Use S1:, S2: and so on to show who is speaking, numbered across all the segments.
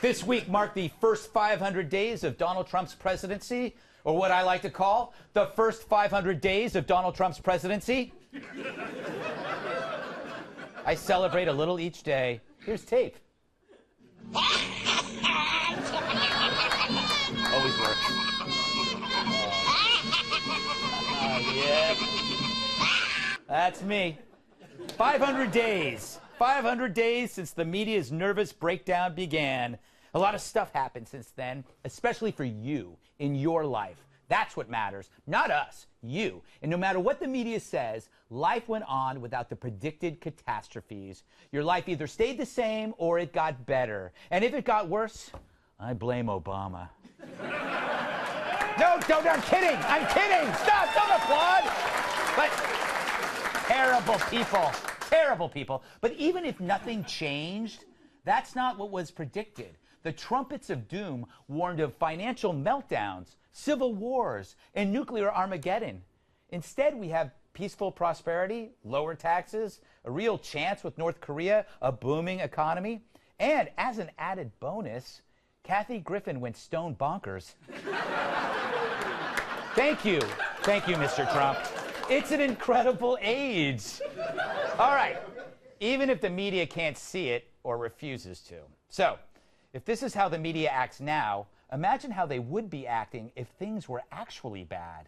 S1: This week marked the first 500 days of Donald Trump's presidency, or what I like to call the first 500 days of Donald Trump's presidency. I celebrate a little each day. Here's tape. Always works. Yeah. That's me. 500 days. 500 days since the media's nervous breakdown began. A lot of stuff happened since then, especially for you in your life. That's what matters, not us, you. And no matter what the media says, life went on without the predicted catastrophes. Your life either stayed the same or it got better. And if it got worse, I blame Obama. No, I'm kidding. I'm kidding. Stop, don't applaud. But terrible people. Terrible people. But even if nothing changed, that's not what was predicted. The trumpets of doom warned of financial meltdowns, civil wars, and nuclear Armageddon. Instead, we have peaceful prosperity, lower taxes, a real chance with North Korea, a booming economy, and as an added bonus, Kathy Griffin went stone bonkers. Thank you, Mr. Trump. It's an incredible age. All right, even if the media can't see it or refuses to. So, if this is how the media acts now, imagine how they would be acting if things were actually bad.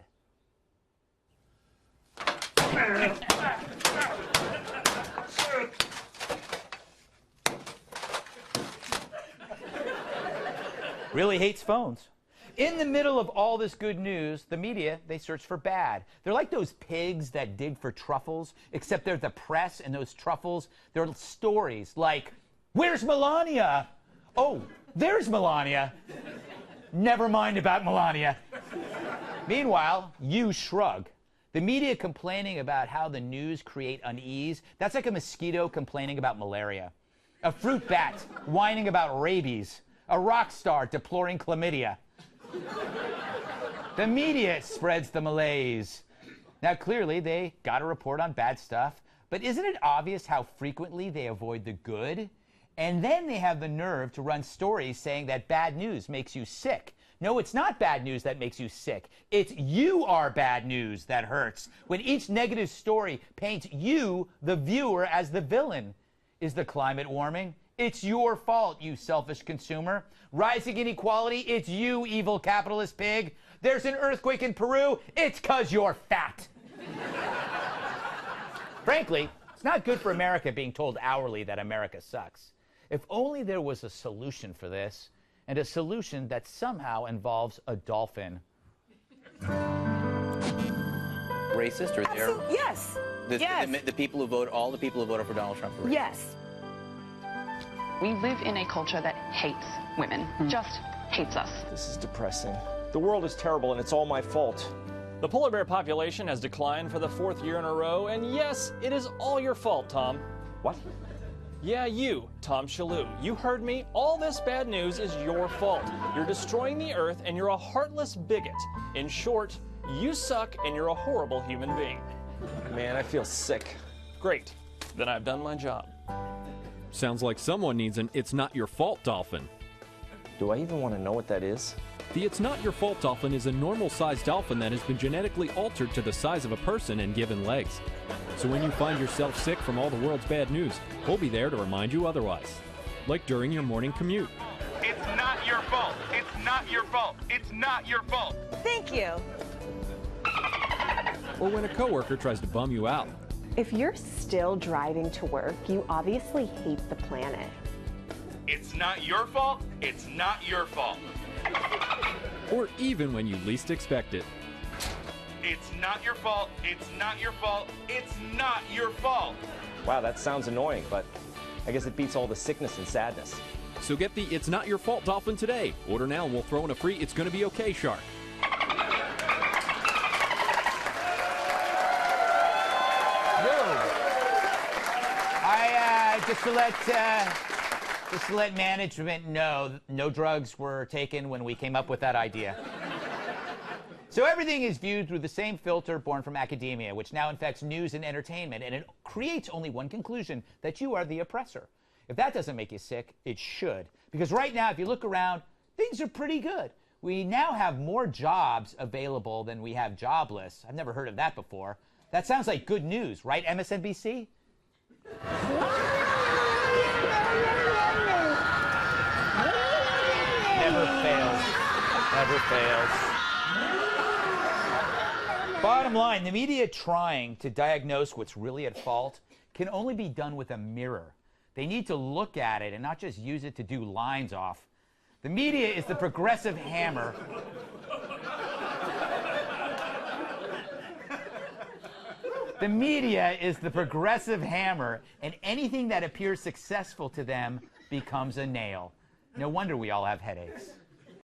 S1: Really hates phones. In the middle of all this good news, the media, they search for bad. They're like those pigs that dig for truffles, except they're the press, and those truffles, they're stories like, "Where's Melania?" "Oh, there's Melania." "Never mind about Melania." Meanwhile, you shrug. The media complaining about how the news create unease, that's like a mosquito complaining about malaria. A fruit bat whining about rabies. A rock star deploring chlamydia. The media spreads the malaise. Now, clearly, they got to report on bad stuff, but isn't it obvious how frequently they avoid the good? And then they have the nerve to run stories saying that bad news makes you sick. No, it's not bad news that makes you sick. It's you are bad news that hurts. When each negative story paints you, the viewer, as the villain. Is the climate warming? It's your fault, you selfish consumer. Rising inequality? It's you, evil capitalist pig. There's an earthquake in Peru? It's 'cause you're fat. Frankly, it's not good for America being told hourly that America sucks. If only there was a solution for this, and a solution that somehow involves a dolphin.
S2: Racist, or they're
S3: yes.
S2: The people who vote, all the people who voted for Donald Trump are racist.
S3: Yes.
S4: We live in a culture that hates women, just hates us.
S5: This is depressing. The world is terrible, and it's all my fault.
S6: The polar bear population has declined for the 4th year in a row, and yes, it is all your fault, Tom.
S5: What?
S6: Yeah, you, Tom Shalhoub. You heard me. All this bad news is your fault. You're destroying the earth, and you're a heartless bigot. In short, you suck, and you're a horrible human being.
S5: Man, I feel sick.
S6: Great. Then I've done my job.
S7: Sounds like someone needs an It's Not Your Fault dolphin.
S5: Do I even want to know what that is?
S7: The It's Not Your Fault dolphin is a normal-sized dolphin that has been genetically altered to the size of a person and given legs. So when you find yourself sick from all the world's bad news, we'll be there to remind you otherwise. Like during your morning commute.
S8: It's not your fault. It's not your fault. It's not your fault.
S3: Thank you.
S7: Or when a coworker tries to bum you out.
S9: If you're still driving to work, you obviously hate the planet.
S8: It's not your fault. It's not your fault.
S7: Or even when you least expect it.
S8: It's not your fault. It's not your fault. It's not your fault.
S5: Wow, that sounds annoying, but I guess it beats all the sickness and sadness.
S7: So get the It's Not Your Fault dolphin today. Order now and we'll throw in a free It's Gonna Be Okay shark.
S1: Just to let management know, no drugs were taken when we came up with that idea. So everything is viewed through the same filter born from academia, which now infects news and entertainment, and it creates only one conclusion, that you are the oppressor. If that doesn't make you sick, it should, Because right now, if you look around, things are pretty good. We now have more jobs available than we have jobless. I've never heard of that before. That sounds like good news, right, MSNBC? Never fails. Never fails. Bottom line, the media trying to diagnose what's really at fault can only be done with a mirror. They need to look at it and not just use it to do lines off. The media is the progressive hammer. The media is the progressive hammer, and anything that appears successful to them becomes a nail. No wonder we all have headaches.